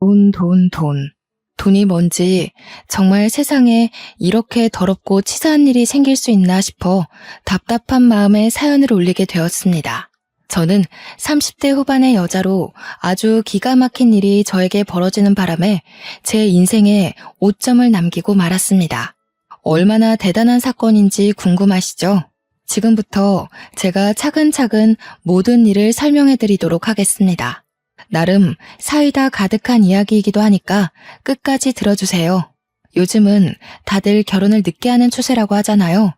돈, 돈, 돈. 돈이 뭔지 정말 세상에 이렇게 더럽고 치사한 일이 생길 수 있나 싶어 답답한 마음에 사연을 올리게 되었습니다. 저는 30대 후반의 여자로 아주 기가 막힌 일이 저에게 벌어지는 바람에 제 인생에 오점을 남기고 말았습니다. 얼마나 대단한 사건인지 궁금하시죠? 지금부터 제가 차근차근 모든 일을 설명해 드리도록 하겠습니다. 나름 사이다 가득한 이야기이기도 하니까 끝까지 들어주세요. 요즘은 다들 결혼을 늦게 하는 추세라고 하잖아요.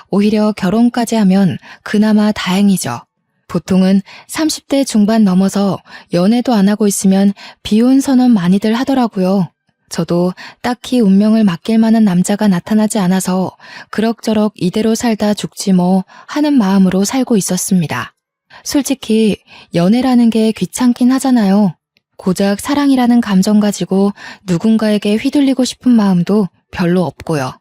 오히려 결혼까지 하면 그나마 다행이죠. 보통은 30대 중반 넘어서 연애도 안 하고 있으면 비혼 선언 많이들 하더라고요. 저도 딱히 운명을 맡길 만한 남자가 나타나지 않아서 그럭저럭 이대로 살다 죽지 뭐 하는 마음으로 살고 있었습니다. 솔직히 연애라는 게 귀찮긴 하잖아요. 고작 사랑이라는 감정 가지고 누군가에게 휘둘리고 싶은 마음도 별로 없고요.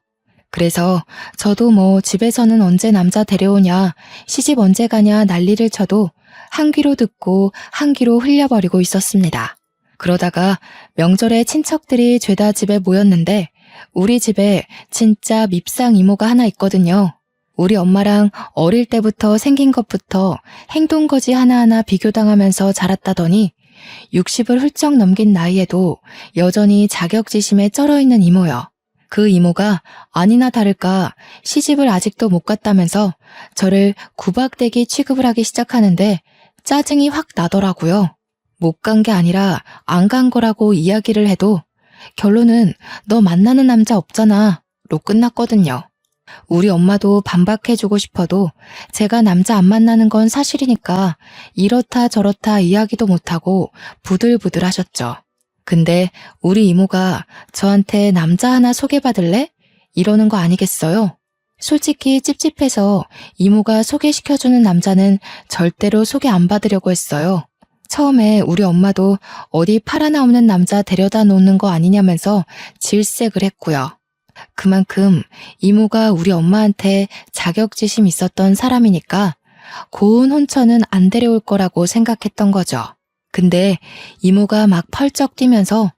그래서 저도 뭐 집에서는 언제 남자 데려오냐, 시집 언제 가냐 난리를 쳐도 한 귀로 듣고 한 귀로 흘려버리고 있었습니다. 그러다가 명절에 친척들이 죄다 집에 모였는데 우리 집에 진짜 밉상 이모가 하나 있거든요. 우리 엄마랑 어릴 때부터 생긴 것부터 행동거지 하나하나 비교당하면서 자랐다더니 60을 훌쩍 넘긴 나이에도 여전히 자격지심에 쩔어있는 이모요. 그 이모가 아니나 다를까 시집을 아직도 못 갔다면서 저를 구박대기 취급을 하기 시작하는데 짜증이 확 나더라고요. 못 간 게 아니라 안 간 거라고 이야기를 해도 결론은 너 만나는 남자 없잖아 로 끝났거든요. 우리 엄마도 반박해주고 싶어도 제가 남자 안 만나는 건 사실이니까 이렇다 저렇다 이야기도 못하고 부들부들 하셨죠. 근데 우리 이모가 저한테 남자 하나 소개받을래? 이러는 거 아니겠어요? 솔직히 찝찝해서 이모가 소개시켜주는 남자는 절대로 소개 안 받으려고 했어요. 처음에 우리 엄마도 어디 팔 하나 없는 남자 데려다 놓는 거 아니냐면서 질색을 했고요. 그만큼 이모가 우리 엄마한테 자격지심 있었던 사람이니까 고운 혼처는 안 데려올 거라고 생각했던 거죠. 근데 이모가 막 펄쩍 뛰면서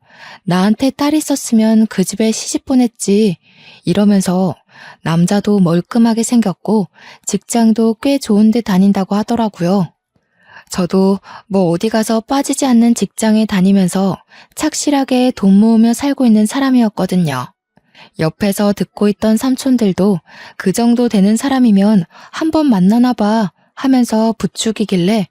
나한테 딸 있었으면 그 집에 시집 보냈지 이러면서 남자도 멀끔하게 생겼고 직장도 꽤 좋은 데 다닌다고 하더라고요. 저도 뭐 어디 가서 빠지지 않는 직장에 다니면서 착실하게 돈 모으며 살고 있는 사람이었거든요. 옆에서 듣고 있던 삼촌들도 그 정도 되는 사람이면 한번 만나나 봐 하면서 부추기길래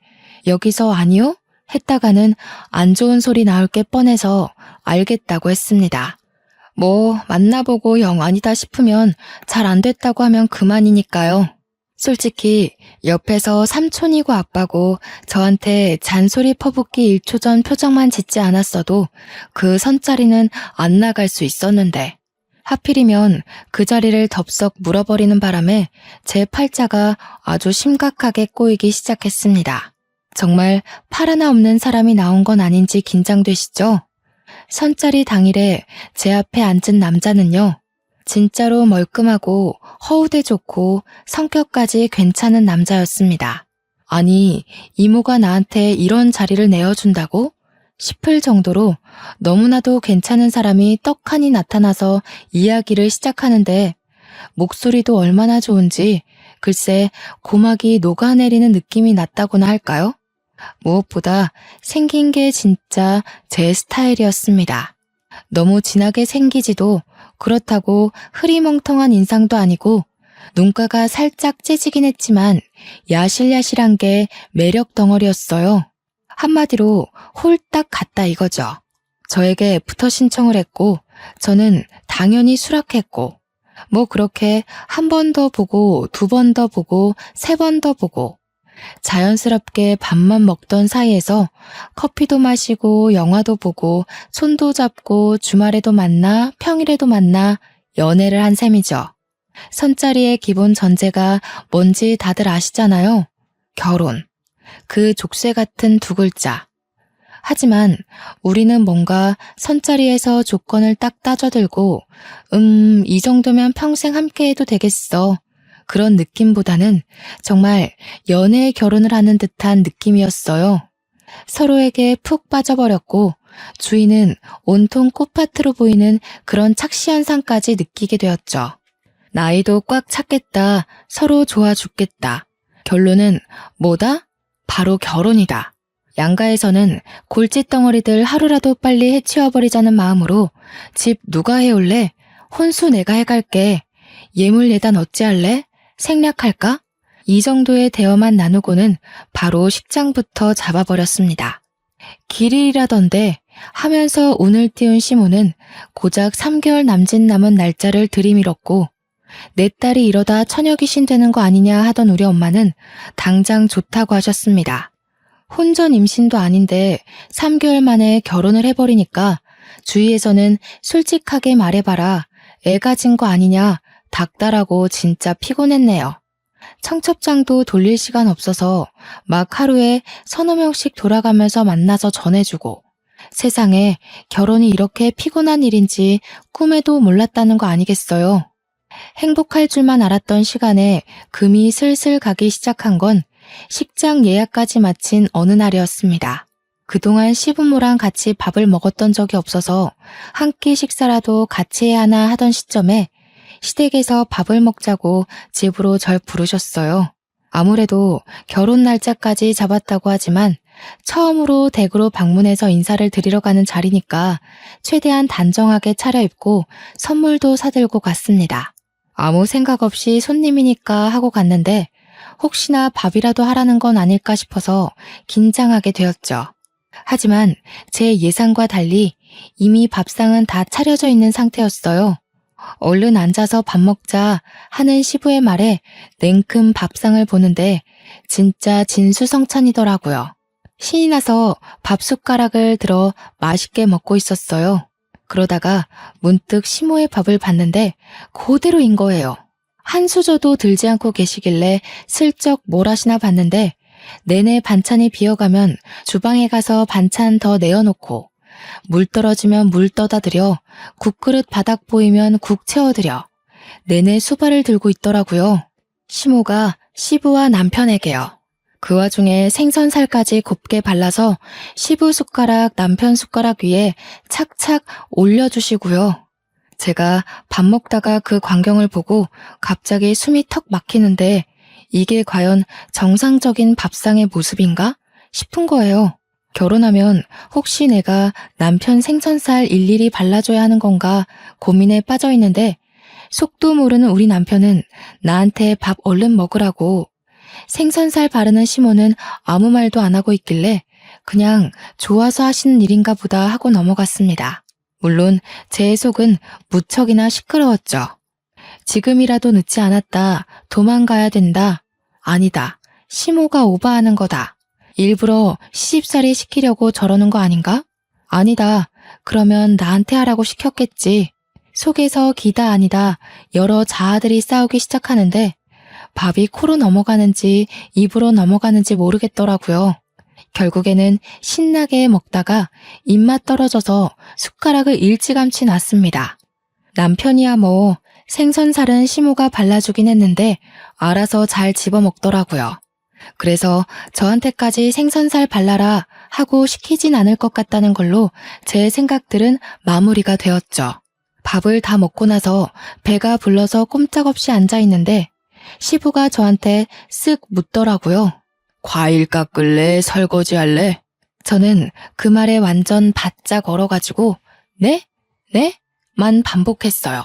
여기서 아니요? 했다가는 안 좋은 소리 나올 게 뻔해서 알겠다고 했습니다. 뭐 만나보고 영 아니다 싶으면 잘 안 됐다고 하면 그만이니까요. 솔직히 옆에서 삼촌이고 아빠고 저한테 잔소리 퍼붓기 1초 전 표정만 짓지 않았어도 그 선자리는 안 나갈 수 있었는데 하필이면 그 자리를 덥석 물어버리는 바람에 제 팔자가 아주 심각하게 꼬이기 시작했습니다. 정말 팔 하나 없는 사람이 나온 건 아닌지 긴장되시죠? 선자리 당일에 제 앞에 앉은 남자는요. 진짜로 멀끔하고 허우대 좋고 성격까지 괜찮은 남자였습니다. 아니, 이모가 나한테 이런 자리를 내어준다고? 싶을 정도로 너무나도 괜찮은 사람이 떡하니 나타나서 이야기를 시작하는데 목소리도 얼마나 좋은지 글쎄 고막이 녹아내리는 느낌이 났다고나 할까요? 무엇보다 생긴 게 진짜 제 스타일이었습니다. 너무 진하게 생기지도 그렇다고 흐리멍텅한 인상도 아니고 눈가가 살짝 째지긴 했지만 야실야실한 게 매력 덩어리였어요. 한마디로 홀딱 같다 이거죠. 저에게 애프터 신청을 했고 저는 당연히 수락했고 뭐 그렇게 한 번 더 보고 두 번 더 보고 세 번 더 보고 자연스럽게 밥만 먹던 사이에서 커피도 마시고 영화도 보고 손도 잡고 주말에도 만나 평일에도 만나 연애를 한 셈이죠. 선자리의 기본 전제가 뭔지 다들 아시잖아요. 결혼. 그 족쇄 같은 두 글자. 하지만 우리는 뭔가 선자리에서 조건을 딱 따져들고 이 정도면 평생 함께해도 되겠어. 그런 느낌보다는 정말 연애 결혼을 하는 듯한 느낌이었어요. 서로에게 푹 빠져버렸고 주위는 온통 꽃밭으로 보이는 그런 착시 현상까지 느끼게 되었죠. 나이도 꽉 찼겠다. 서로 좋아 죽겠다. 결론은 뭐다? 바로 결혼이다. 양가에서는 골칫덩어리들 하루라도 빨리 해치워버리자는 마음으로 집 누가 해올래? 혼수 내가 해갈게. 예물 예단 어찌할래? 생략할까? 이 정도의 대화만 나누고는 바로 식장부터 잡아버렸습니다. 길일이라던데 하면서 운을 띄운 시모는 고작 3개월 남짓 남은 날짜를 들이밀었고 내 딸이 이러다 처녀 귀신 되는 거 아니냐 하던 우리 엄마는 당장 좋다고 하셨습니다. 혼전 임신도 아닌데 3개월 만에 결혼을 해버리니까 주위에서는 솔직하게 말해봐라. 애 가진 거 아니냐. 닥달하고 진짜 피곤했네요. 청첩장도 돌릴 시간 없어서 막 하루에 서너 명씩 돌아가면서 만나서 전해주고 세상에 결혼이 이렇게 피곤한 일인지 꿈에도 몰랐다는 거 아니겠어요. 행복할 줄만 알았던 시간에 금이 슬슬 가기 시작한 건 식장 예약까지 마친 어느 날이었습니다. 그동안 시부모랑 같이 밥을 먹었던 적이 없어서 한 끼 식사라도 같이 해야 하나 하던 시점에 시댁에서 밥을 먹자고 집으로 절 부르셨어요. 아무래도 결혼 날짜까지 잡았다고 하지만 처음으로 댁으로 방문해서 인사를 드리러 가는 자리니까 최대한 단정하게 차려입고 선물도 사들고 갔습니다. 아무 생각 없이 손님이니까 하고 갔는데 혹시나 밥이라도 하라는 건 아닐까 싶어서 긴장하게 되었죠. 하지만 제 예상과 달리 이미 밥상은 다 차려져 있는 상태였어요. 얼른 앉아서 밥 먹자 하는 시부의 말에 냉큼 밥상을 보는데 진짜 진수성찬이더라고요. 신이 나서 밥 숟가락을 들어 맛있게 먹고 있었어요. 그러다가 문득 시모의 밥을 봤는데 그대로인 거예요. 한 수저도 들지 않고 계시길래 슬쩍 뭘 하시나 봤는데 내내 반찬이 비어가면 주방에 가서 반찬 더 내어놓고 물 떨어지면 물 떠다 드려 국그릇 바닥 보이면 국 채워드려 내내 수발을 들고 있더라고요. 시모가 시부와 남편에게요. 그 와중에 생선살까지 곱게 발라서 시부 숟가락 남편 숟가락 위에 착착 올려주시고요. 제가 밥 먹다가 그 광경을 보고 갑자기 숨이 턱 막히는데 이게 과연 정상적인 밥상의 모습인가 싶은 거예요. 결혼하면 혹시 내가 남편 생선살 일일이 발라줘야 하는 건가 고민에 빠져 있는데 속도 모르는 우리 남편은 나한테 밥 얼른 먹으라고 생선살 바르는 시모는 아무 말도 안 하고 있길래 그냥 좋아서 하시는 일인가 보다 하고 넘어갔습니다. 물론 제 속은 무척이나 시끄러웠죠. 지금이라도 늦지 않았다. 도망가야 된다. 아니다. 시모가 오바하는 거다. 일부러 시집살이 시키려고 저러는 거 아닌가? 아니다. 그러면 나한테 하라고 시켰겠지. 속에서 기다 아니다 여러 자아들이 싸우기 시작하는데 밥이 코로 넘어가는지 입으로 넘어가는지 모르겠더라고요. 결국에는 신나게 먹다가 입맛 떨어져서 숟가락을 일찌감치 놨습니다. 남편이야 뭐 생선살은 시모가 발라주긴 했는데 알아서 잘 집어먹더라고요. 그래서 저한테까지 생선살 발라라 하고 시키진 않을 것 같다는 걸로 제 생각들은 마무리가 되었죠. 밥을 다 먹고 나서 배가 불러서 꼼짝없이 앉아있는데 시부가 저한테 쓱 묻더라고요. 과일 깎을래? 설거지 할래? 저는 그 말에 완전 바짝 얼어가지고 네? 네? 만 반복했어요.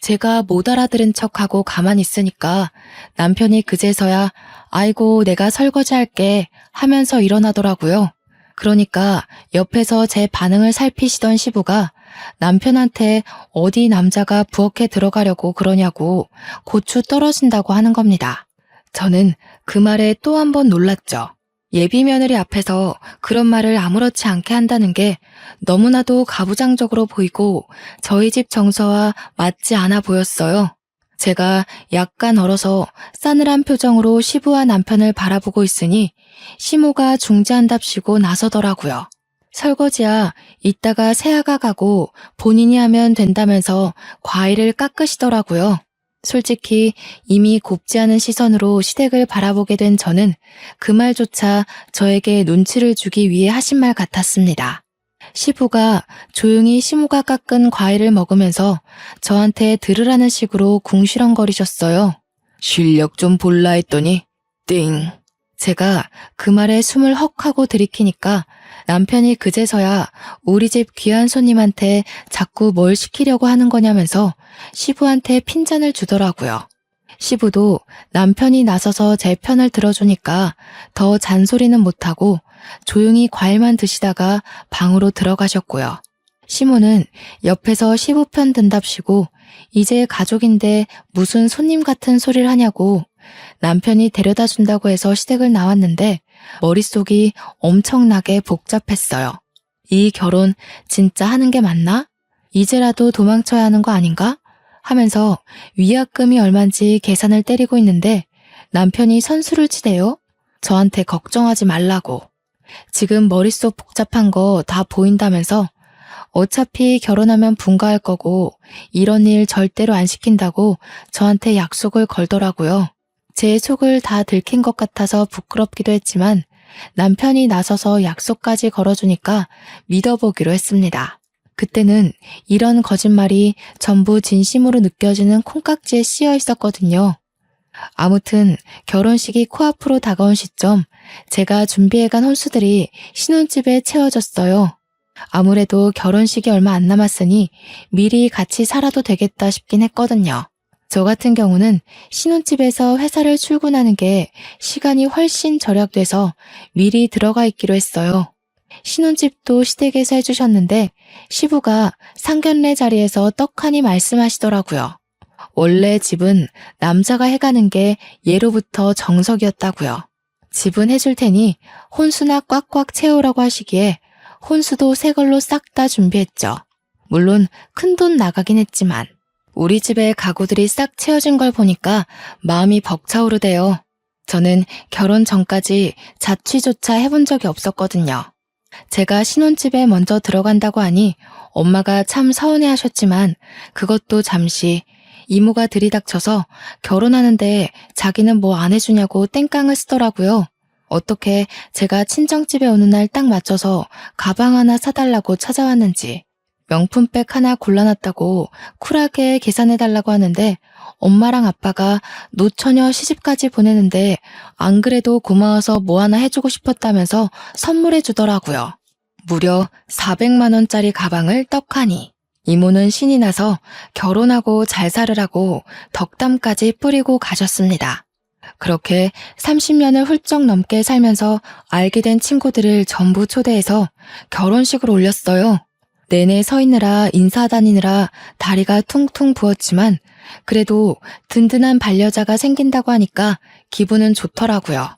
제가 못 알아들은 척하고 가만히 있으니까 남편이 그제서야 아이고 내가 설거지 할게 하면서 일어나더라고요. 그러니까 옆에서 제 반응을 살피시던 시부가 남편한테 어디 남자가 부엌에 들어가려고 그러냐고 고추 떨어진다고 하는 겁니다. 저는 그 말에 또 한 번 놀랐죠. 예비 며느리 앞에서 그런 말을 아무렇지 않게 한다는 게 너무나도 가부장적으로 보이고 저희 집 정서와 맞지 않아 보였어요. 제가 약간 얼어서 싸늘한 표정으로 시부와 남편을 바라보고 있으니 시모가 중재한답시고 나서더라고요. 설거지야 이따가 새아가 가고 본인이 하면 된다면서 과일을 깎으시더라고요. 솔직히 이미 곱지 않은 시선으로 시댁을 바라보게 된 저는 그 말조차 저에게 눈치를 주기 위해 하신 말 같았습니다. 시부가 조용히 시모가 깎은 과일을 먹으면서 저한테 들으라는 식으로 궁시렁거리셨어요. 실력 좀 볼라 했더니 띵. 제가 그 말에 숨을 헉 하고 들이키니까 남편이 그제서야 우리 집 귀한 손님한테 자꾸 뭘 시키려고 하는 거냐면서 시부한테 핀잔을 주더라고요. 시부도 남편이 나서서 제 편을 들어주니까 더 잔소리는 못하고 조용히 과일만 드시다가 방으로 들어가셨고요. 시모는 옆에서 시부 편 든답시고 이제 가족인데 무슨 손님 같은 소리를 하냐고 남편이 데려다 준다고 해서 시댁을 나왔는데 머릿속이 엄청나게 복잡했어요. 이 결혼 진짜 하는 게 맞나? 이제라도 도망쳐야 하는 거 아닌가? 하면서 위약금이 얼만지 계산을 때리고 있는데 남편이 선수를 치대요. 저한테 걱정하지 말라고. 지금 머릿속 복잡한 거 다 보인다면서 어차피 결혼하면 분가할 거고 이런 일 절대로 안 시킨다고 저한테 약속을 걸더라고요. 제 속을 다 들킨 것 같아서 부끄럽기도 했지만 남편이 나서서 약속까지 걸어주니까 믿어보기로 했습니다. 그때는 이런 거짓말이 전부 진심으로 느껴지는 콩깍지에 씌어 있었거든요. 아무튼 결혼식이 코앞으로 다가온 시점 제가 준비해간 혼수들이 신혼집에 채워졌어요. 아무래도 결혼식이 얼마 안 남았으니 미리 같이 살아도 되겠다 싶긴 했거든요. 저 같은 경우는 신혼집에서 회사를 출근하는 게 시간이 훨씬 절약돼서 미리 들어가 있기로 했어요. 신혼집도 시댁에서 해주셨는데 시부가 상견례 자리에서 떡하니 말씀하시더라고요. 원래 집은 남자가 해가는 게 예로부터 정석이었다고요. 집은 해줄 테니 혼수나 꽉꽉 채우라고 하시기에 혼수도 새 걸로 싹 다 준비했죠. 물론 큰돈 나가긴 했지만 우리 집의 가구들이 싹 채워진 걸 보니까 마음이 벅차오르대요. 저는 결혼 전까지 자취조차 해본 적이 없었거든요. 제가 신혼집에 먼저 들어간다고 하니 엄마가 참 서운해하셨지만 그것도 잠시 이모가 들이닥쳐서 결혼하는데 자기는 뭐 안 해주냐고 땡깡을 쓰더라고요. 어떻게 제가 친정집에 오는 날 딱 맞춰서 가방 하나 사달라고 찾아왔는지 명품백 하나 골라놨다고 쿨하게 계산해달라고 하는데 엄마랑 아빠가 노처녀 시집까지 보내는데 안 그래도 고마워서 뭐 하나 해주고 싶었다면서 선물해주더라고요. 무려 400만 원짜리 가방을 떡하니. 이모는 신이 나서 결혼하고 잘 살으라고 덕담까지 뿌리고 가셨습니다. 그렇게 30년을 훌쩍 넘게 살면서 알게 된 친구들을 전부 초대해서 결혼식을 올렸어요. 내내 서 있느라 인사 다니느라 다리가 퉁퉁 부었지만 그래도 든든한 반려자가 생긴다고 하니까 기분은 좋더라고요.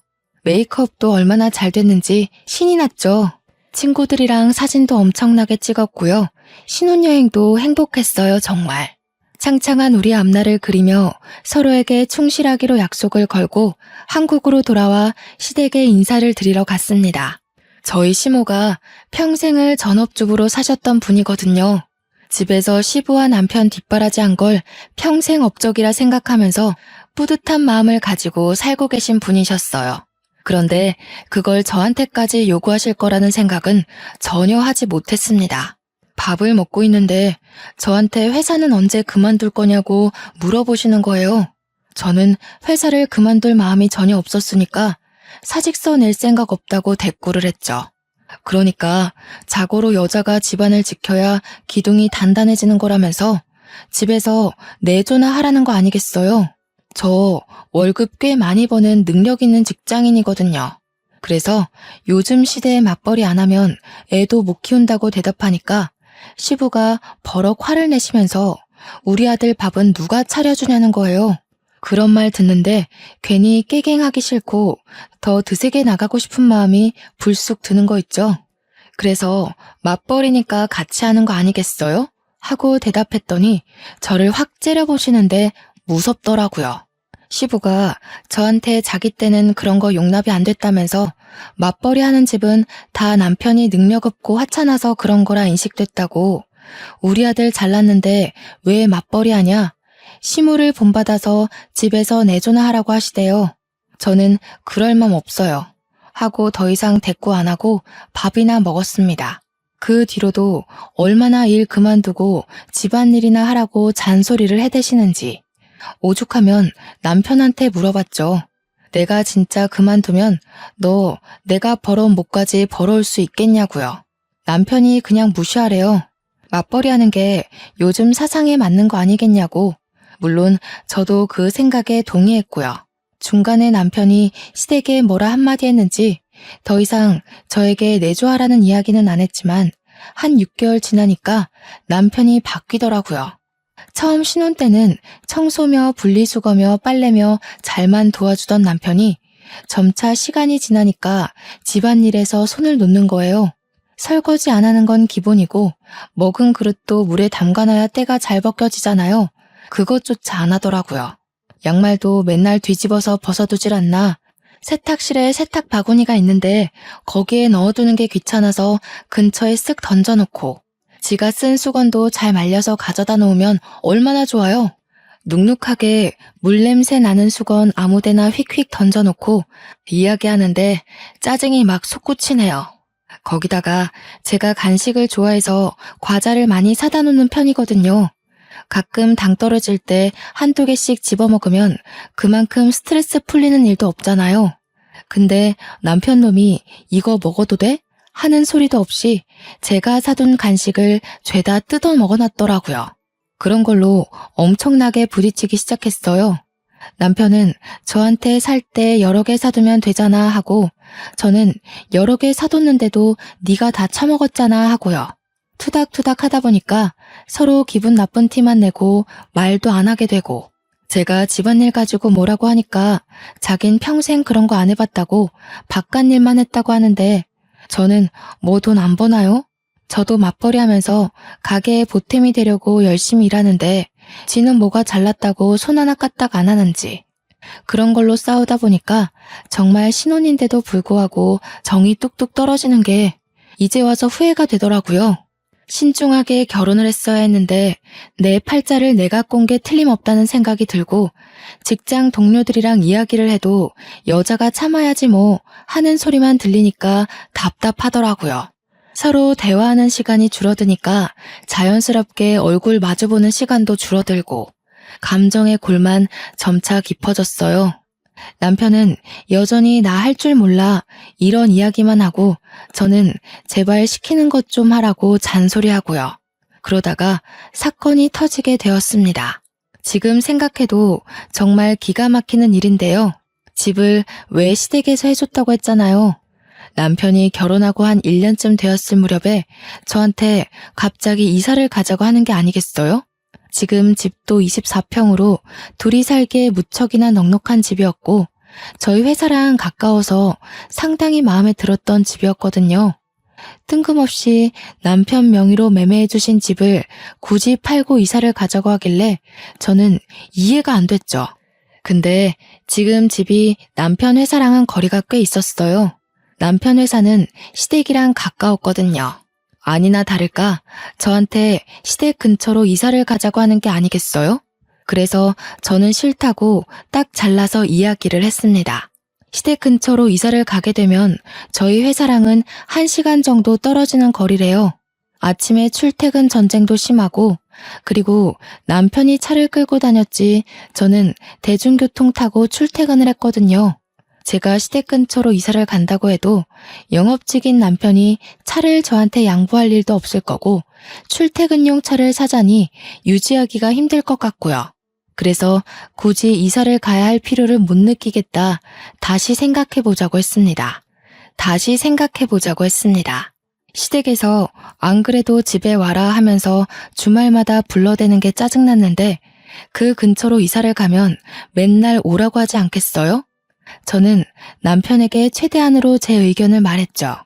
메이크업도 얼마나 잘 됐는지 신이 났죠. 친구들이랑 사진도 엄청나게 찍었고요. 신혼여행도 행복했어요, 정말. 창창한 우리 앞날을 그리며 서로에게 충실하기로 약속을 걸고 한국으로 돌아와 시댁에 인사를 드리러 갔습니다. 저희 시모가 평생을 전업주부로 사셨던 분이거든요. 집에서 시부와 남편 뒷바라지한 걸 평생 업적이라 생각하면서 뿌듯한 마음을 가지고 살고 계신 분이셨어요. 그런데 그걸 저한테까지 요구하실 거라는 생각은 전혀 하지 못했습니다. 밥을 먹고 있는데 저한테 회사는 언제 그만둘 거냐고 물어보시는 거예요. 저는 회사를 그만둘 마음이 전혀 없었으니까 사직서 낼 생각 없다고 대꾸를 했죠. 그러니까 자고로 여자가 집안을 지켜야 기둥이 단단해지는 거라면서 집에서 내조나 하라는 거 아니겠어요? 저 월급 꽤 많이 버는 능력 있는 직장인이거든요. 그래서 요즘 시대에 맞벌이 안 하면 애도 못 키운다고 대답하니까 시부가 버럭 화를 내시면서 우리 아들 밥은 누가 차려주냐는 거예요. 그런 말 듣는데 괜히 깨갱하기 싫고 더 드세게 나가고 싶은 마음이 불쑥 드는 거 있죠. 그래서 맞벌이니까 같이 하는 거 아니겠어요? 하고 대답했더니 저를 확 째려보시는데 무섭더라고요. 시부가 저한테 자기 때는 그런 거 용납이 안 됐다면서 맞벌이 하는 집은 다 남편이 능력 없고 하찮아서 그런 거라 인식됐다고. 우리 아들 잘났는데 왜 맞벌이 하냐? 시무를 본받아서 집에서 내조나 하라고 하시대요. 저는 그럴 맘 없어요. 하고 더 이상 대꾸 안 하고 밥이나 먹었습니다. 그 뒤로도 얼마나 일 그만두고 집안일이나 하라고 잔소리를 해대시는지 오죽하면 남편한테 물어봤죠. 내가 진짜 그만두면 너 내가 벌어온 목까지 벌어올 수 있겠냐고요. 남편이 그냥 무시하래요. 맞벌이하는 게 요즘 사상에 맞는 거 아니겠냐고. 물론 저도 그 생각에 동의했고요. 중간에 남편이 시댁에 뭐라 한마디 했는지 더 이상 저에게 내조하라는 이야기는 안 했지만 한 6개월 지나니까 남편이 바뀌더라고요. 처음 신혼 때는 청소며 분리수거며 빨래며 잘만 도와주던 남편이 점차 시간이 지나니까 집안일에서 손을 놓는 거예요. 설거지 안 하는 건 기본이고 먹은 그릇도 물에 담가놔야 때가 잘 벗겨지잖아요. 그것조차 안 하더라고요. 양말도 맨날 뒤집어서 벗어두질 않나. 세탁실에 세탁 바구니가 있는데 거기에 넣어두는 게 귀찮아서 근처에 쓱 던져놓고 지가 쓴 수건도 잘 말려서 가져다 놓으면 얼마나 좋아요. 눅눅하게 물냄새 나는 수건 아무데나 휙휙 던져놓고 이야기하는데 짜증이 막 솟구치네요. 거기다가 제가 간식을 좋아해서 과자를 많이 사다 놓는 편이거든요. 가끔 당 떨어질 때 한두 개씩 집어먹으면 그만큼 스트레스 풀리는 일도 없잖아요. 근데 남편 놈이 이거 먹어도 돼? 하는 소리도 없이 제가 사둔 간식을 죄다 뜯어 먹어놨더라고요. 그런 걸로 엄청나게 부딪히기 시작했어요. 남편은 저한테 살 때 여러 개 사두면 되잖아 하고 저는 여러 개 사뒀는데도 네가 다 처먹었잖아 하고요. 투닥투닥 하다 보니까 서로 기분 나쁜 티만 내고 말도 안 하게 되고 제가 집안일 가지고 뭐라고 하니까 자긴 평생 그런 거 안 해봤다고 바깥일만 했다고 하는데 저는 뭐 돈 안 버나요? 저도 맞벌이 하면서 가게에 보탬이 되려고 열심히 일하는데 지는 뭐가 잘났다고 손 하나 까딱 안 하는지 그런 걸로 싸우다 보니까 정말 신혼인데도 불구하고 정이 뚝뚝 떨어지는 게 이제 와서 후회가 되더라고요. 신중하게 결혼을 했어야 했는데 내 팔자를 내가 꼰 게 틀림없다는 생각이 들고 직장 동료들이랑 이야기를 해도 여자가 참아야지 뭐 하는 소리만 들리니까 답답하더라고요. 서로 대화하는 시간이 줄어드니까 자연스럽게 얼굴 마주보는 시간도 줄어들고 감정의 골만 점차 깊어졌어요. 남편은 여전히 나 할 줄 몰라 이런 이야기만 하고 저는 제발 시키는 것 좀 하라고 잔소리하고요. 그러다가 사건이 터지게 되었습니다. 지금 생각해도 정말 기가 막히는 일인데요. 집을 왜 시댁에서 해줬다고 했잖아요. 남편이 결혼하고 한 1년쯤 되었을 무렵에 저한테 갑자기 이사를 가자고 하는 게 아니겠어요? 지금 집도 24평으로 둘이 살기에 무척이나 넉넉한 집이었고 저희 회사랑 가까워서 상당히 마음에 들었던 집이었거든요. 뜬금없이 남편 명의로 매매해 주신 집을 굳이 팔고 이사를 가자고 하길래 저는 이해가 안 됐죠. 근데 지금 집이 남편 회사랑은 거리가 꽤 있었어요. 남편 회사는 시댁이랑 가까웠거든요. 아니나 다를까 저한테 시댁 근처로 이사를 가자고 하는 게 아니겠어요? 그래서 저는 싫다고 딱 잘라서 이야기를 했습니다. 시댁 근처로 이사를 가게 되면 저희 회사랑은 1시간 정도 떨어지는 거리래요. 아침에 출퇴근 전쟁도 심하고 그리고 남편이 차를 끌고 다녔지 저는 대중교통 타고 출퇴근을 했거든요. 제가 시댁 근처로 이사를 간다고 해도 영업직인 남편이 차를 저한테 양보할 일도 없을 거고 출퇴근용 차를 사자니 유지하기가 힘들 것 같고요. 그래서 굳이 이사를 가야 할 필요를 못 느끼겠다. 다시 생각해보자고 했습니다. 시댁에서 안 그래도 집에 와라 하면서 주말마다 불러대는 게 짜증났는데 그 근처로 이사를 가면 맨날 오라고 하지 않겠어요? 저는 남편에게 최대한으로 제 의견을 말했죠.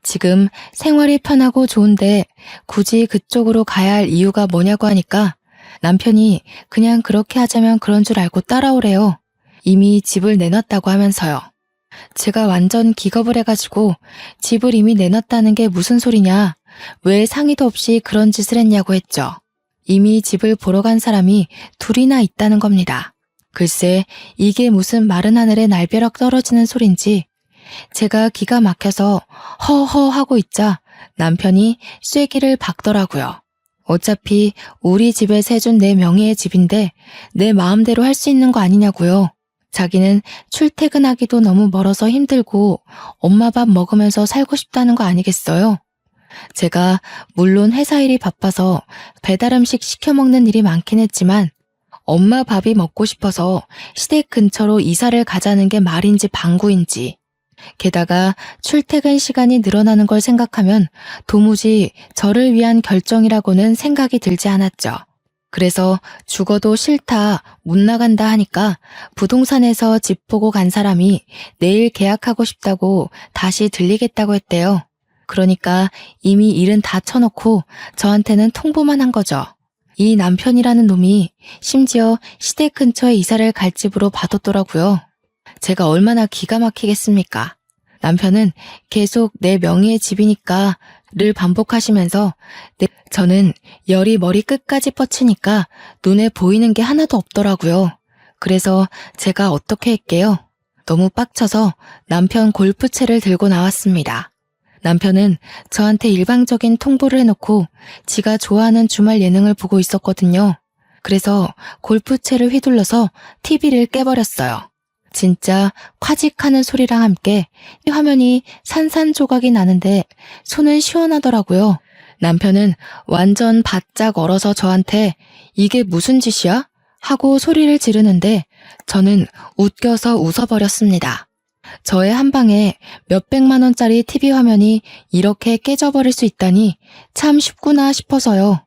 지금 생활이 편하고 좋은데 굳이 그쪽으로 가야 할 이유가 뭐냐고 하니까 남편이 그냥 그렇게 하자면 그런 줄 알고 따라오래요. 이미 집을 내놨다고 하면서요. 제가 완전 기겁을 해가지고 집을 이미 내놨다는 게 무슨 소리냐, 왜 상의도 없이 그런 짓을 했냐고 했죠. 이미 집을 보러 간 사람이 둘이나 있다는 겁니다. 글쎄 이게 무슨 마른 하늘에 날벼락 떨어지는 소린지 제가 기가 막혀서 허허 하고 있자 남편이 쐐기를 박더라고요. 어차피 우리 집에 세준 내 명의의 집인데 내 마음대로 할 수 있는 거 아니냐고요. 자기는 출퇴근하기도 너무 멀어서 힘들고 엄마 밥 먹으면서 살고 싶다는 거 아니겠어요? 제가 물론 회사 일이 바빠서 배달 음식 시켜 먹는 일이 많긴 했지만 엄마 밥이 먹고 싶어서 시댁 근처로 이사를 가자는 게 말인지 방구인지, 게다가 출퇴근 시간이 늘어나는 걸 생각하면 도무지 저를 위한 결정이라고는 생각이 들지 않았죠. 그래서 죽어도 싫다, 못 나간다 하니까 부동산에서 집 보고 간 사람이 내일 계약하고 싶다고 다시 들리겠다고 했대요. 그러니까 이미 일은 다 쳐놓고 저한테는 통보만 한 거죠. 이 남편이라는 놈이 심지어 시댁 근처에 이사를 갈 집으로 봐뒀더라고요. 제가 얼마나 기가 막히겠습니까? 남편은 계속 내 명의의 집이니까 를 반복하시면서 저는 열이 머리 끝까지 뻗치니까 눈에 보이는 게 하나도 없더라고요. 그래서 제가 어떻게 할게요? 너무 빡쳐서 남편 골프채를 들고 나왔습니다. 남편은 저한테 일방적인 통보를 해놓고 지가 좋아하는 주말 예능을 보고 있었거든요. 그래서 골프채를 휘둘러서 TV를 깨버렸어요. 진짜 콰직하는 소리랑 함께 화면이 산산조각이 나는데 손은 시원하더라고요. 남편은 완전 바짝 얼어서 저한테 이게 무슨 짓이야? 하고 소리를 지르는데 저는 웃겨서 웃어버렸습니다. 저의 한 방에 몇백만 원짜리 TV 화면이 이렇게 깨져버릴 수 있다니 참 쉽구나 싶어서요.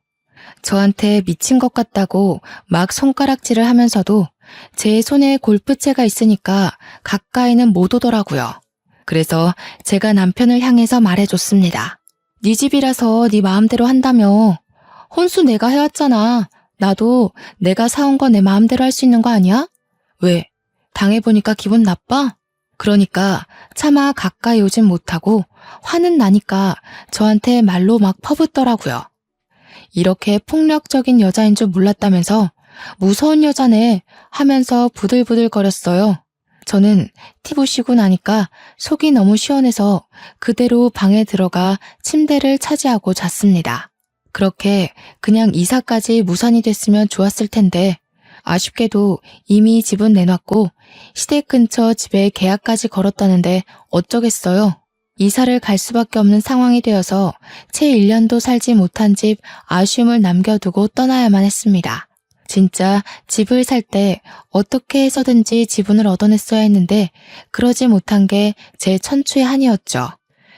저한테 미친 것 같다고 막 손가락질을 하면서도 제 손에 골프채가 있으니까 가까이는 못 오더라고요. 그래서 제가 남편을 향해서 말해줬습니다. 네 집이라서 네 마음대로 한다며. 혼수 내가 해왔잖아. 나도 내가 사온 거 내 마음대로 할 수 있는 거 아니야? 왜? 당해보니까 기분 나빠? 그러니까 차마 가까이 오진 못하고 화는 나니까 저한테 말로 막 퍼붓더라고요. 이렇게 폭력적인 여자인 줄 몰랐다면서 무서운 여자네 하면서 부들부들거렸어요. 저는 티 부시고 나니까 속이 너무 시원해서 그대로 방에 들어가 침대를 차지하고 잤습니다. 그렇게 그냥 이사까지 무산이 됐으면 좋았을 텐데 아쉽게도 이미 집은 내놨고 시댁 근처 집에 계약까지 걸었다는데 어쩌겠어요. 이사를 갈 수밖에 없는 상황이 되어서 채 1년도 살지 못한 집 아쉬움을 남겨두고 떠나야만 했습니다. 진짜 집을 살 때 어떻게 해서든지 지분을 얻어냈어야 했는데 그러지 못한 게 제 천추의 한이었죠.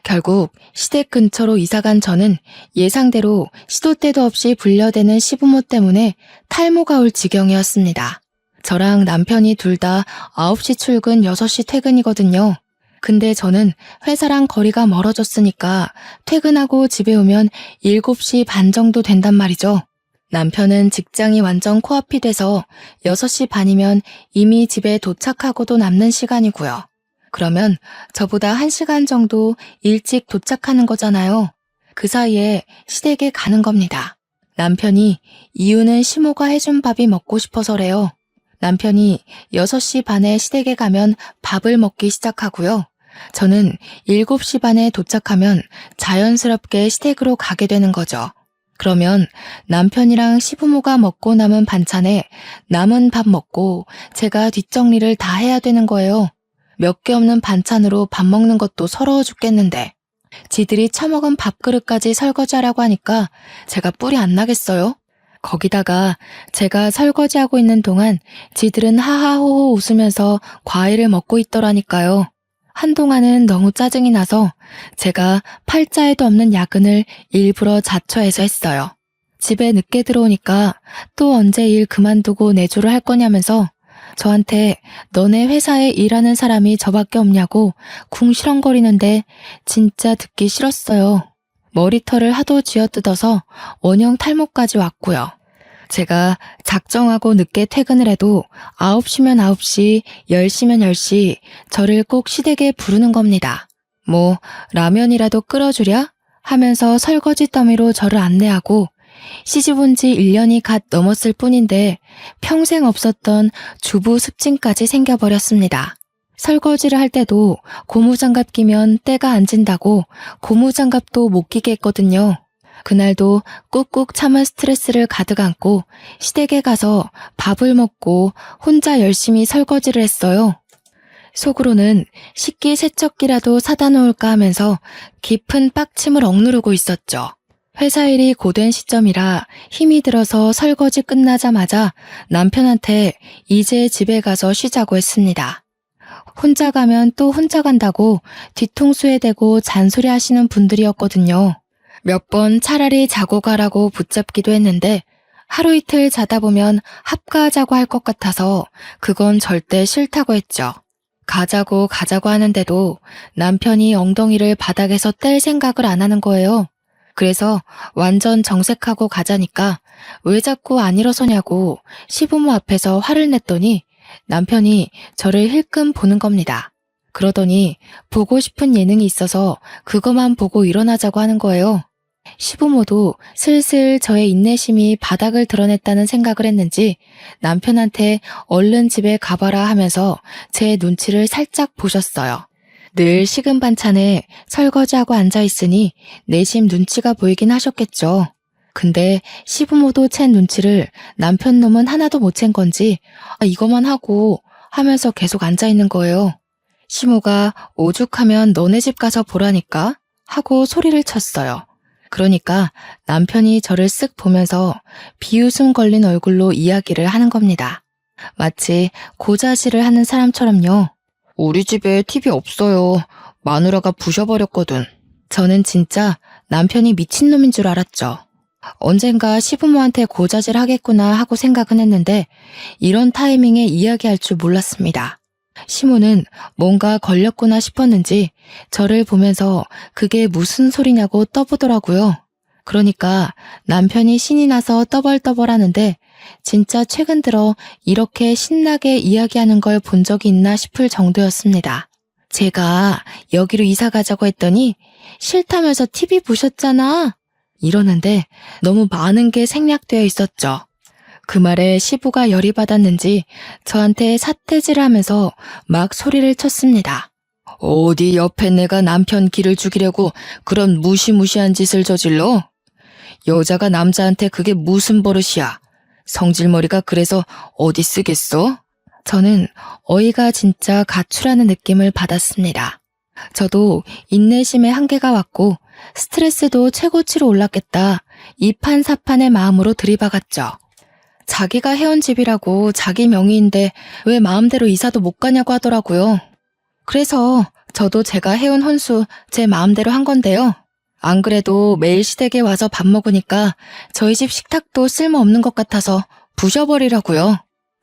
결국 시댁 근처로 이사간 저는 예상대로 시도 때도 없이 불려대는 시부모 때문에 탈모가 올 지경이었습니다. 저랑 남편이 둘 다 9시 출근 6시 퇴근이거든요. 근데 저는 회사랑 거리가 멀어졌으니까 퇴근하고 집에 오면 7시 반 정도 된단 말이죠. 남편은 직장이 완전 코앞이 돼서 6시 반이면 이미 집에 도착하고도 남는 시간이고요. 그러면 저보다 1시간 정도 일찍 도착하는 거잖아요. 그 사이에 시댁에 가는 겁니다. 남편이 이유는 시모가 해준 밥이 먹고 싶어서래요. 남편이 6시 반에 시댁에 가면 밥을 먹기 시작하고요. 저는 7시 반에 도착하면 자연스럽게 시댁으로 가게 되는 거죠. 그러면 남편이랑 시부모가 먹고 남은 반찬에 남은 밥 먹고 제가 뒷정리를 다 해야 되는 거예요. 몇 개 없는 반찬으로 밥 먹는 것도 서러워 죽겠는데 지들이 처먹은 밥그릇까지 설거지하라고 하니까 제가 뿔이 안 나겠어요? 거기다가 제가 설거지하고 있는 동안 지들은 하하호호 웃으면서 과일을 먹고 있더라니까요. 한동안은 너무 짜증이 나서 제가 팔자에도 없는 야근을 일부러 자처해서 했어요. 집에 늦게 들어오니까 또 언제 일 그만두고 내조를 할 거냐면서 저한테 너네 회사에 일하는 사람이 저밖에 없냐고 궁시렁거리는데 진짜 듣기 싫었어요. 머리털을 하도 쥐어뜯어서 원형 탈모까지 왔고요. 제가 작정하고 늦게 퇴근을 해도 9시면 9시, 10시면 10시 저를 꼭 시댁에 부르는 겁니다. 뭐 라면이라도 끓여주랴? 하면서 설거지 더미로 저를 안내하고 시집 온 지 1년이 갓 넘었을 뿐인데 평생 없었던 주부 습진까지 생겨버렸습니다. 설거지를 할 때도 고무장갑 끼면 때가 안 진다고 고무장갑도 못 끼게 했거든요. 그날도 꾹꾹 참은 스트레스를 가득 안고 시댁에 가서 밥을 먹고 혼자 열심히 설거지를 했어요. 속으로는 식기세척기라도 사다 놓을까 하면서 깊은 빡침을 억누르고 있었죠. 회사 일이 고된 시점이라 힘이 들어서 설거지 끝나자마자 남편한테 이제 집에 가서 쉬자고 했습니다. 혼자 가면 또 혼자 간다고 뒤통수에 대고 잔소리 하시는 분들이었거든요. 몇 번 차라리 자고 가라고 붙잡기도 했는데 하루 이틀 자다 보면 합가하자고 할 것 같아서 그건 절대 싫다고 했죠. 가자고 하는데도 남편이 엉덩이를 바닥에서 뗄 생각을 안 하는 거예요. 그래서 완전 정색하고 가자니까 왜 자꾸 안 일어서냐고 시부모 앞에서 화를 냈더니 남편이 저를 힐끔 보는 겁니다. 그러더니 보고 싶은 예능이 있어서 그것만 보고 일어나자고 하는 거예요. 시부모도 슬슬 저의 인내심이 바닥을 드러냈다는 생각을 했는지 남편한테 얼른 집에 가봐라 하면서 제 눈치를 살짝 보셨어요. 늘 식은 반찬에 설거지하고 앉아있으니 내심 눈치가 보이긴 하셨겠죠. 근데 시부모도 챈 눈치를 남편 놈은 하나도 못 챈 건지 이거만 하고 하면서 계속 앉아있는 거예요. 시모가 오죽하면 너네 집 가서 보라니까 하고 소리를 쳤어요. 그러니까 남편이 저를 쓱 보면서 비웃음 걸린 얼굴로 이야기를 하는 겁니다. 마치 고자질을 하는 사람처럼요. 우리 집에 TV 없어요. 마누라가 부셔버렸거든. 저는 진짜 남편이 미친놈인 줄 알았죠. 언젠가 시부모한테 고자질 하겠구나 하고 생각은 했는데 이런 타이밍에 이야기할 줄 몰랐습니다. 시모는 뭔가 걸렸구나 싶었는지 저를 보면서 그게 무슨 소리냐고 떠보더라고요. 그러니까 남편이 신이 나서 떠벌떠벌하는데 진짜 최근 들어 이렇게 신나게 이야기하는 걸 본 적이 있나 싶을 정도였습니다. 제가 여기로 이사 가자고 했더니 싫다면서 TV 보셨잖아 이러는데 너무 많은 게 생략되어 있었죠. 그 말에 시부가 열이 받았는지 저한테 삿대질을 하면서 막 소리를 쳤습니다. 어디 옆에 내가 남편 기를 죽이려고 그런 무시무시한 짓을 저질러? 여자가 남자한테 그게 무슨 버릇이야? 성질머리가 그래서 어디 쓰겠어? 저는 어이가 진짜 가출하는 느낌을 받았습니다. 저도 인내심의 한계가 왔고 스트레스도 최고치로 올랐겠다. 이판사판의 마음으로 들이박았죠. 자기가 해온 집이라고 자기 명의인데 왜 마음대로 이사도 못 가냐고 하더라고요. 그래서 저도 제가 해온 혼수 제 마음대로 한 건데요. 안 그래도 매일 시댁에 와서 밥 먹으니까 저희 집 식탁도 쓸모없는 것 같아서 부셔버리라고요.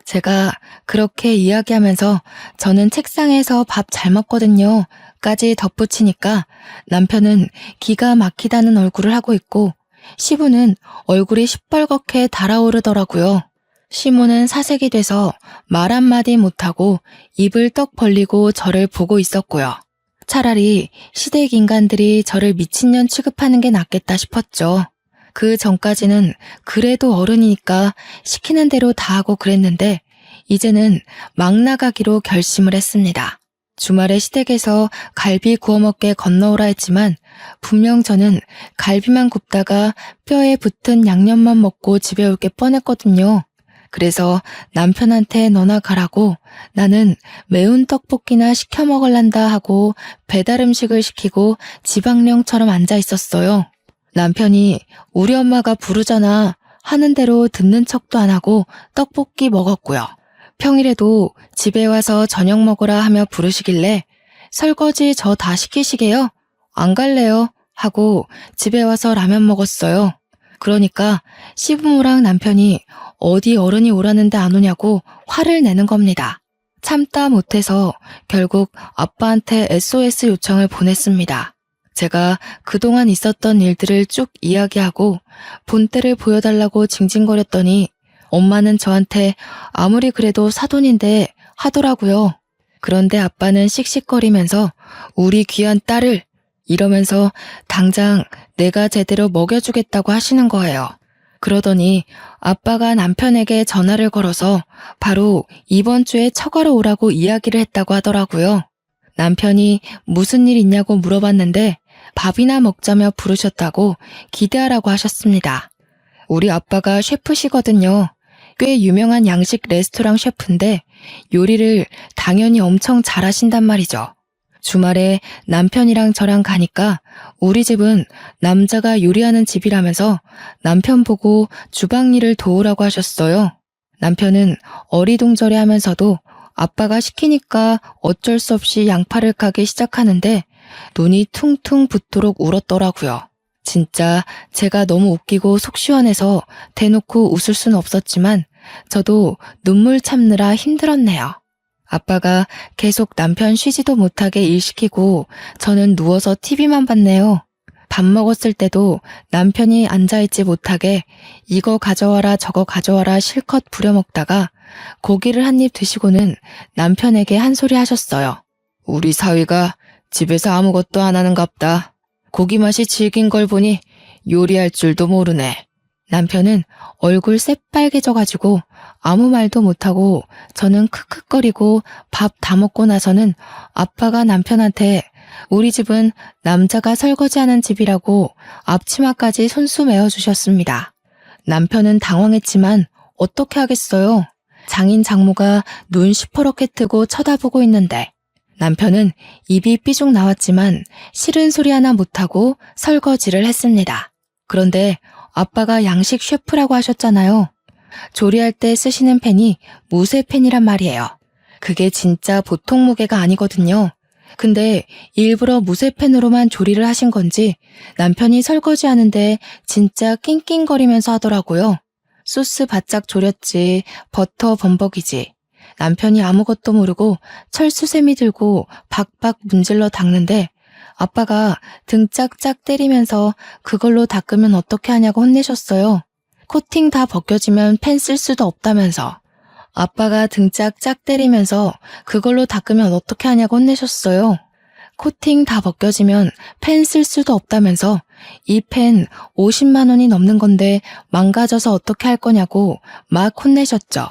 제가 그렇게 이야기하면서 저는 책상에서 밥 잘 먹거든요 까지 덧붙이니까 남편은 기가 막히다는 얼굴을 하고 있고 시부는 얼굴이 시뻘겋게 달아오르더라고요. 시모는 사색이 돼서 말 한마디 못하고 입을 떡 벌리고 저를 보고 있었고요. 차라리 시댁 인간들이 저를 미친년 취급하는 게 낫겠다 싶었죠. 그 전까지는 그래도 어른이니까 시키는 대로 다 하고 그랬는데 이제는 막 나가기로 결심을 했습니다. 주말에 시댁에서 갈비 구워 먹게 건너오라 했지만 분명 저는 갈비만 굽다가 뼈에 붙은 양념만 먹고 집에 올 게 뻔했거든요. 그래서 남편한테 너나 가라고 나는 매운 떡볶이나 시켜 먹을란다 하고 배달 음식을 시키고 지방령처럼 앉아 있었어요. 남편이 우리 엄마가 부르잖아 하는 대로 듣는 척도 안 하고 떡볶이 먹었고요. 평일에도 집에 와서 저녁 먹으라 하며 부르시길래 설거지 저 다 시키시게요? 안 갈래요? 하고 집에 와서 라면 먹었어요. 그러니까 시부모랑 남편이 어디 어른이 오라는데 안 오냐고 화를 내는 겁니다. 참다 못해서 결국 아빠한테 SOS 요청을 보냈습니다. 제가 그동안 있었던 일들을 쭉 이야기하고 본때를 보여달라고 징징거렸더니 엄마는 저한테 아무리 그래도 사돈인데 하더라고요. 그런데 아빠는 씩씩거리면서 우리 귀한 딸을 이러면서 당장 내가 제대로 먹여주겠다고 하시는 거예요. 그러더니 아빠가 남편에게 전화를 걸어서 바로 이번 주에 처가로 오라고 이야기를 했다고 하더라고요. 남편이 무슨 일 있냐고 물어봤는데 밥이나 먹자며 부르셨다고 기대하라고 하셨습니다. 우리 아빠가 셰프시거든요. 꽤 유명한 양식 레스토랑 셰프인데 요리를 당연히 엄청 잘하신단 말이죠. 주말에 남편이랑 저랑 가니까 우리 집은 남자가 요리하는 집이라면서 남편 보고 주방 일을 도우라고 하셨어요. 남편은 어리둥절해 하면서도 아빠가 시키니까 어쩔 수 없이 양파를 까기 시작하는데 눈이 퉁퉁 붓도록 울었더라고요. 진짜 제가 너무 웃기고 속 시원해서 대놓고 웃을 수는 없었지만 저도 눈물 참느라 힘들었네요. 아빠가 계속 남편 쉬지도 못하게 일 시키고 저는 누워서 TV만 봤네요. 밥 먹었을 때도 남편이 앉아있지 못하게 이거 가져와라 저거 가져와라 실컷 부려먹다가 고기를 한 입 드시고는 남편에게 한 소리 하셨어요. 우리 사위가 집에서 아무것도 안 하는갑다. 고기 맛이 질긴 걸 보니 요리할 줄도 모르네. 남편은 얼굴 새빨개져가지고 아무 말도 못하고 저는 크크거리고 밥 다 먹고 나서는 아빠가 남편한테 우리 집은 남자가 설거지하는 집이라고 앞치마까지 손수 메어주셨습니다. 남편은 당황했지만 어떻게 하겠어요? 장인 장모가 눈 시퍼렇게 뜨고 쳐다보고 있는데 남편은 입이 삐죽 나왔지만 싫은 소리 하나 못하고 설거지를 했습니다. 그런데 아빠가 양식 셰프라고 하셨잖아요. 조리할 때 쓰시는 팬이 무쇠팬이란 말이에요. 그게 진짜 보통 무게가 아니거든요. 근데 일부러 무쇠팬으로만 조리를 하신 건지 남편이 설거지하는데 진짜 낑낑거리면서 하더라고요. 소스 바짝 졸였지, 버터 범벅이지. 남편이 아무것도 모르고 철수세미 들고 박박 문질러 닦는데 아빠가 등 짝짝 때리면서 그걸로 닦으면 어떻게 하냐고 혼내셨어요. 코팅 다 벗겨지면 펜 쓸 수도 없다면서. 아빠가 등 짝짝 때리면서 그걸로 닦으면 어떻게 하냐고 혼내셨어요. 코팅 다 벗겨지면 펜 쓸 수도 없다면서 이 펜 50만 원이 넘는 건데 망가져서 어떻게 할 거냐고 막 혼내셨죠.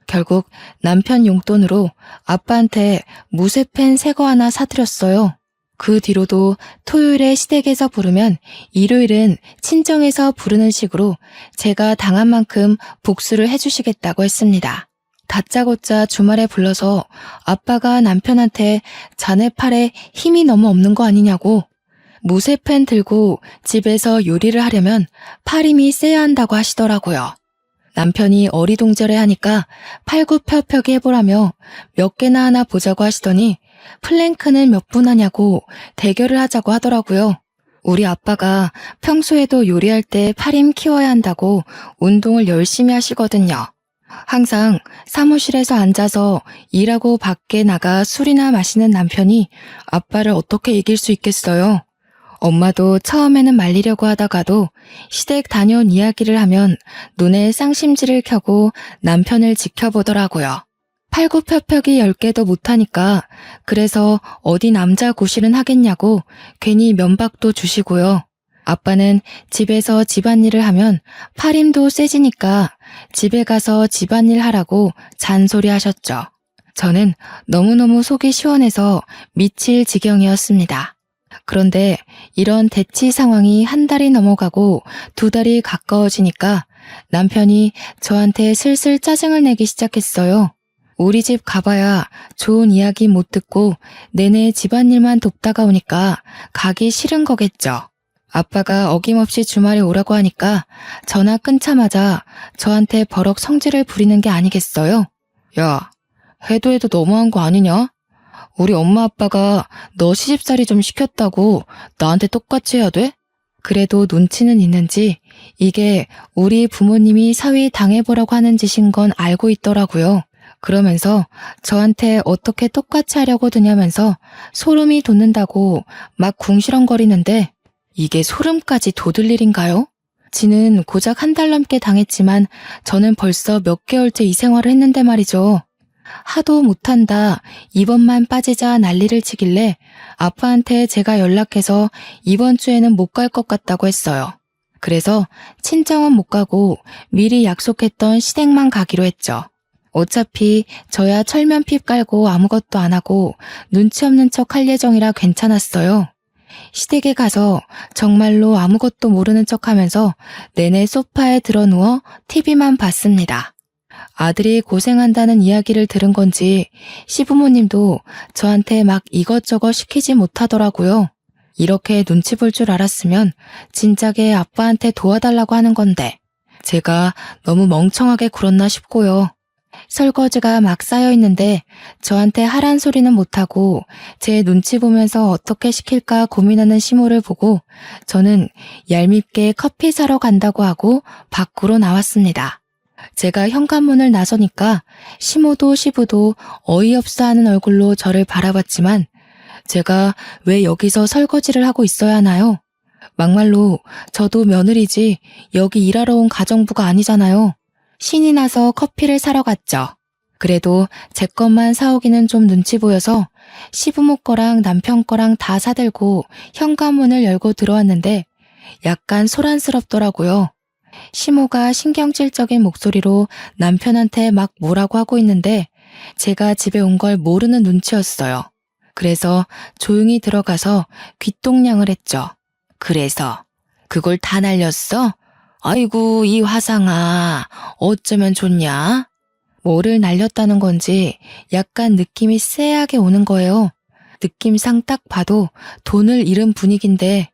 결국 남편 용돈으로 아빠한테 무쇠펜 새거 하나 사드렸어요. 그 뒤로도 토요일에 시댁에서 부르면 일요일은 친정에서 부르는 식으로 제가 당한 만큼 복수를 해주시겠다고 했습니다. 다짜고짜 주말에 불러서 아빠가 남편한테 자네 팔에 힘이 너무 없는 거 아니냐고 무쇠펜 들고 집에서 요리를 하려면 팔 힘이 세야 한다고 하시더라고요. 남편이 어리둥절해 하니까 팔굽혀펴기 해보라며 몇 개나 하나 보자고 하시더니 플랭크는 몇 분 하냐고 대결을 하자고 하더라고요. 우리 아빠가 평소에도 요리할 때 팔힘 키워야 한다고 운동을 열심히 하시거든요. 항상 사무실에서 앉아서 일하고 밖에 나가 술이나 마시는 남편이 아빠를 어떻게 이길 수 있겠어요? 엄마도 처음에는 말리려고 하다가도 시댁 다녀온 이야기를 하면 눈에 쌍심지를 켜고 남편을 지켜보더라고요. 팔굽혀펴기 10개도 못하니까 그래서 어디 남자 고실은 하겠냐고 괜히 면박도 주시고요. 아빠는 집에서 집안일을 하면 팔힘도 세지니까 집에 가서 집안일 하라고 잔소리 하셨죠. 저는 너무너무 속이 시원해서 미칠 지경이었습니다. 그런데 이런 대치 상황이 한 달이 넘어가고 두 달이 가까워지니까 남편이 저한테 슬슬 짜증을 내기 시작했어요. 우리 집 가봐야 좋은 이야기 못 듣고 내내 집안일만 돕다가 오니까 가기 싫은 거겠죠. 아빠가 어김없이 주말에 오라고 하니까 전화 끊자마자 저한테 버럭 성질을 부리는 게 아니겠어요? 야, 해도 너무한 거 아니냐? 우리 엄마 아빠가 너 시집살이 좀 시켰다고 나한테 똑같이 해야 돼? 그래도 눈치는 있는지 이게 우리 부모님이 사위 당해보라고 하는 짓인 건 알고 있더라고요. 그러면서 저한테 어떻게 똑같이 하려고 드냐면서 소름이 돋는다고 막 궁시렁거리는데 이게 소름까지 돋을 일인가요? 지는 고작 한 달 넘게 당했지만 저는 벌써 몇 개월째 이 생활을 했는데 말이죠. 하도 못한다, 이번만 빠지자 난리를 치길래 아빠한테 제가 연락해서 이번 주에는 못 갈 것 같다고 했어요. 그래서 친정은 못 가고 미리 약속했던 시댁만 가기로 했죠. 어차피 저야 철면핍 깔고 아무것도 안 하고 눈치 없는 척 할 예정이라 괜찮았어요. 시댁에 가서 정말로 아무것도 모르는 척 하면서 내내 소파에 드러누워 TV만 봤습니다. 아들이 고생한다는 이야기를 들은 건지 시부모님도 저한테 막 이것저것 시키지 못하더라고요. 이렇게 눈치 볼 줄 알았으면 진작에 아빠한테 도와달라고 하는 건데 제가 너무 멍청하게 굴었나 싶고요. 설거지가 막 쌓여 있는데 저한테 하란 소리는 못하고 제 눈치 보면서 어떻게 시킬까 고민하는 시모를 보고 저는 얄밉게 커피 사러 간다고 하고 밖으로 나왔습니다. 제가 현관문을 나서니까 시모도 시부도 어이없어 하는 얼굴로 저를 바라봤지만 제가 왜 여기서 설거지를 하고 있어야 하나요? 막말로 저도 며느리지 여기 일하러 온 가정부가 아니잖아요. 신이 나서 커피를 사러 갔죠. 그래도 제 것만 사오기는 좀 눈치 보여서 시부모 거랑 남편 거랑 다 사들고 현관문을 열고 들어왔는데 약간 소란스럽더라고요. 시모가 신경질적인 목소리로 남편한테 막 뭐라고 하고 있는데 제가 집에 온 걸 모르는 눈치였어요. 그래서 조용히 들어가서 귓동냥을 했죠. 그래서 그걸 다 날렸어? 아이고 이 화상아 어쩌면 좋냐? 뭐를 날렸다는 건지 약간 느낌이 쎄하게 오는 거예요. 느낌상 딱 봐도 돈을 잃은 분위기인데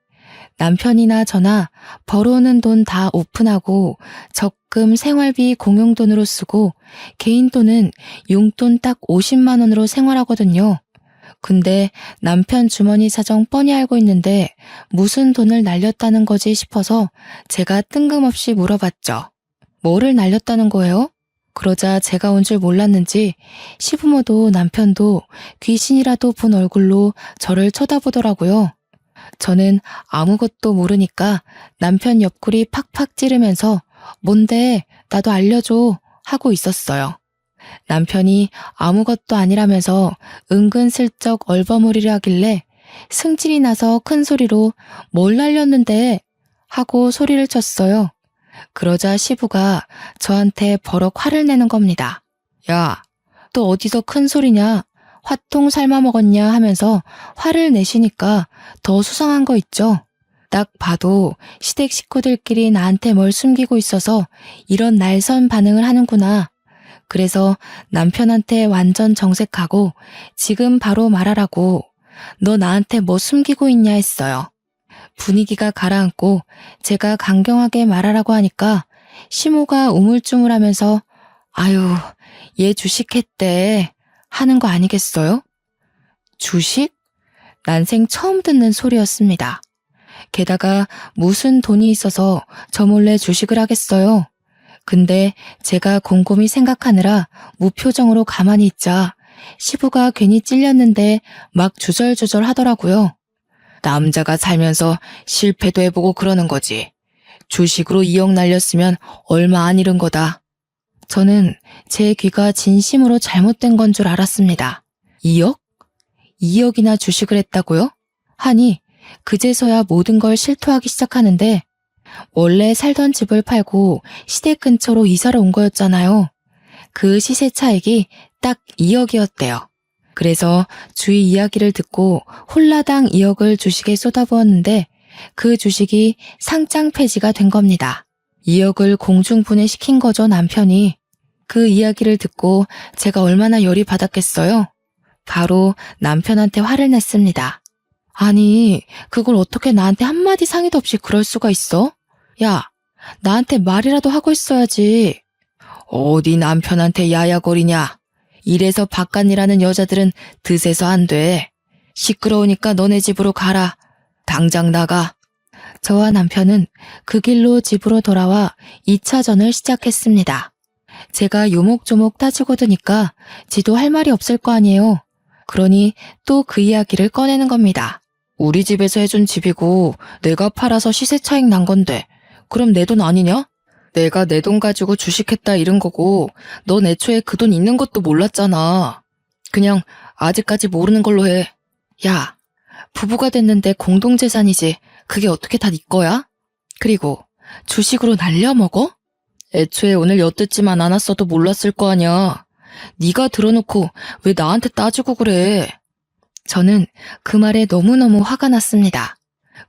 남편이나 저나 벌어오는 돈 다 오픈하고 적금 생활비 공용돈으로 쓰고 개인 돈은 용돈 딱 50만 원으로 생활하거든요. 근데 남편 주머니 사정 뻔히 알고 있는데 무슨 돈을 날렸다는 거지 싶어서 제가 뜬금없이 물어봤죠. 뭐를 날렸다는 거예요? 그러자 제가 온 줄 몰랐는지 시부모도 남편도 귀신이라도 본 얼굴로 저를 쳐다보더라고요. 저는 아무것도 모르니까 남편 옆구리 팍팍 찌르면서 뭔데 나도 알려줘 하고 있었어요. 남편이 아무것도 아니라면서 은근슬쩍 얼버무리려 하길래 승질이 나서 큰 소리로 뭘 날렸는데 하고 소리를 쳤어요. 그러자 시부가 저한테 버럭 화를 내는 겁니다. 야, 또 어디서 큰 소리냐? 화통 삶아 먹었냐 하면서 화를 내시니까 더 수상한 거 있죠. 딱 봐도 시댁 식구들끼리 나한테 뭘 숨기고 있어서 이런 날선 반응을 하는구나. 그래서 남편한테 완전 정색하고 지금 바로 말하라고 너 나한테 뭐 숨기고 있냐 했어요. 분위기가 가라앉고 제가 강경하게 말하라고 하니까 시모가 우물쭈물하면서 아유 얘 주식했대 하는 거 아니겠어요? 주식? 난생 처음 듣는 소리였습니다. 게다가 무슨 돈이 있어서 저 몰래 주식을 하겠어요. 근데 제가 곰곰이 생각하느라 무표정으로 가만히 있자 시부가 괜히 찔렸는데 막 주절주절 하더라고요. 남자가 살면서 실패도 해보고 그러는 거지. 주식으로 2억 날렸으면 얼마 안 잃은 거다. 저는 제 귀가 진심으로 잘못된 건 줄 알았습니다. 2억? 2억이나 주식을 했다고요? 하니 그제서야 모든 걸 실토하기 시작하는데 원래 살던 집을 팔고 시댁 근처로 이사를 온 거였잖아요. 그 시세 차익이 딱 2억이었대요. 그래서 주위 이야기를 듣고 홀라당 2억을 주식에 쏟아부었는데 그 주식이 상장 폐지가 된 겁니다. 2억을 공중분해시킨 거죠, 남편이. 그 이야기를 듣고 제가 얼마나 열이 받았겠어요? 바로 남편한테 화를 냈습니다. 아니, 그걸 어떻게 나한테 한마디 상의도 없이 그럴 수가 있어? 야, 나한테 말이라도 하고 있어야지. 어디 남편한테 야야거리냐. 이래서 바깥일하는 여자들은 드세서 안 돼. 시끄러우니까 너네 집으로 가라. 당장 나가. 저와 남편은 그 길로 집으로 돌아와 2차전을 시작했습니다. 제가 요목조목 따지고 드니까 지도 할 말이 없을 거 아니에요. 그러니 또 그 이야기를 꺼내는 겁니다. 우리 집에서 해준 집이고 내가 팔아서 시세 차익 난 건데 그럼 내 돈 아니냐? 내가 내 돈 가지고 주식했다 이런 거고 넌 애초에 그 돈 있는 것도 몰랐잖아. 그냥 아직까지 모르는 걸로 해. 야, 부부가 됐는데 공동재산이지 그게 어떻게 다 네 거야? 그리고 주식으로 날려먹어? 애초에 오늘 엿듣지만 않았어도 몰랐을 거 아냐. 네가 들어놓고 왜 나한테 따지고 그래? 저는 그 말에 너무너무 화가 났습니다.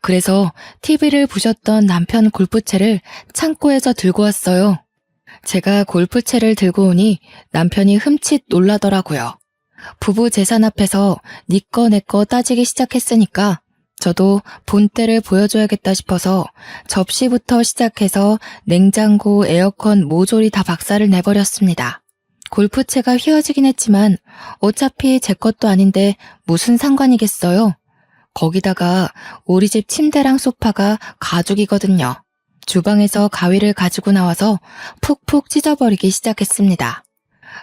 그래서 TV를 부셨던 남편 골프채를 창고에서 들고 왔어요. 제가 골프채를 들고 오니 남편이 흠칫 놀라더라고요. 부부 재산 앞에서 네 거 내 거 따지기 시작했으니까 저도 본때를 보여줘야겠다 싶어서 접시부터 시작해서 냉장고, 에어컨, 모조리 다 박살을 내버렸습니다. 골프채가 휘어지긴 했지만 어차피 제 것도 아닌데 무슨 상관이겠어요. 거기다가 우리 집 침대랑 소파가 가죽이거든요. 주방에서 가위를 가지고 나와서 푹푹 찢어버리기 시작했습니다.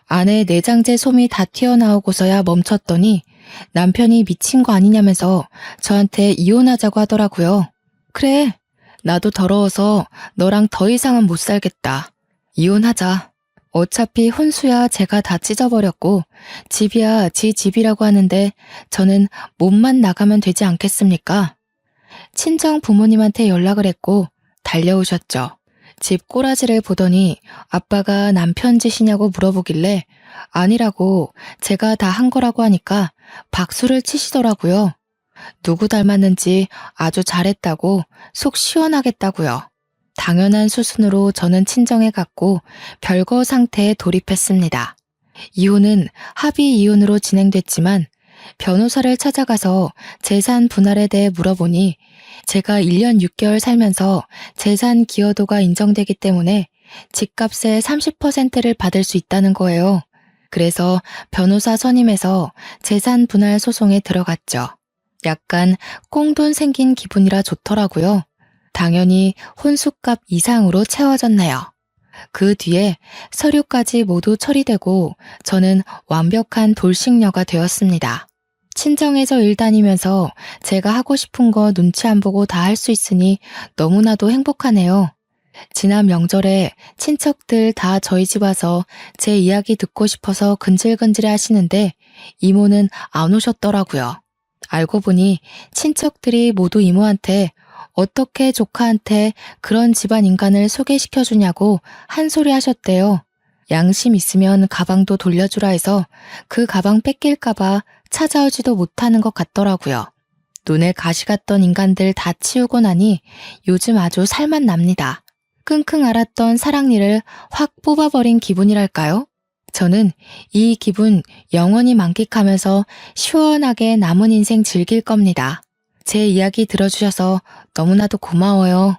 안에 내장재 솜이 다 튀어나오고서야 멈췄더니 남편이 미친 거 아니냐면서 저한테 이혼하자고 하더라고요. 그래, 나도 더러워서 너랑 더 이상은 못 살겠다. 이혼하자. 어차피 혼수야 제가 다 찢어버렸고 집이야 지 집이라고 하는데 저는 몸만 나가면 되지 않겠습니까? 친정 부모님한테 연락을 했고 달려오셨죠. 집 꼬라지를 보더니 아빠가 남편 짓이냐고 물어보길래 아니라고 제가 다 한 거라고 하니까 박수를 치시더라고요. 누구 닮았는지 아주 잘했다고 속 시원하겠다고요. 당연한 수순으로 저는 친정에 갔고 별거 상태에 돌입했습니다. 이혼은 합의 이혼으로 진행됐지만 변호사를 찾아가서 재산 분할에 대해 물어보니 제가 1년 6개월 살면서 재산 기여도가 인정되기 때문에 집값의 30%를 받을 수 있다는 거예요. 그래서 변호사 선임해서 재산 분할 소송에 들어갔죠. 약간 꽁돈 생긴 기분이라 좋더라고요. 당연히 혼수값 이상으로 채워졌네요. 그 뒤에 서류까지 모두 처리되고 저는 완벽한 돌싱녀가 되었습니다. 친정에서 일 다니면서 제가 하고 싶은 거 눈치 안 보고 다 할 수 있으니 너무나도 행복하네요. 지난 명절에 친척들 다 저희 집 와서 제 이야기 듣고 싶어서 근질근질해 하시는데 이모는 안 오셨더라고요. 알고 보니 친척들이 모두 이모한테 어떻게 조카한테 그런 집안 인간을 소개시켜주냐고 한 소리 하셨대요. 양심 있으면 가방도 돌려주라 해서 그 가방 뺏길까봐 찾아오지도 못하는 것 같더라고요. 눈에 가시 갔던 인간들 다 치우고 나니 요즘 아주 살맛 납니다. 끙끙 앓았던 사랑니를 확 뽑아버린 기분이랄까요? 저는 이 기분 영원히 만끽하면서 시원하게 남은 인생 즐길 겁니다. 제 이야기 들어주셔서 너무나도 고마워요.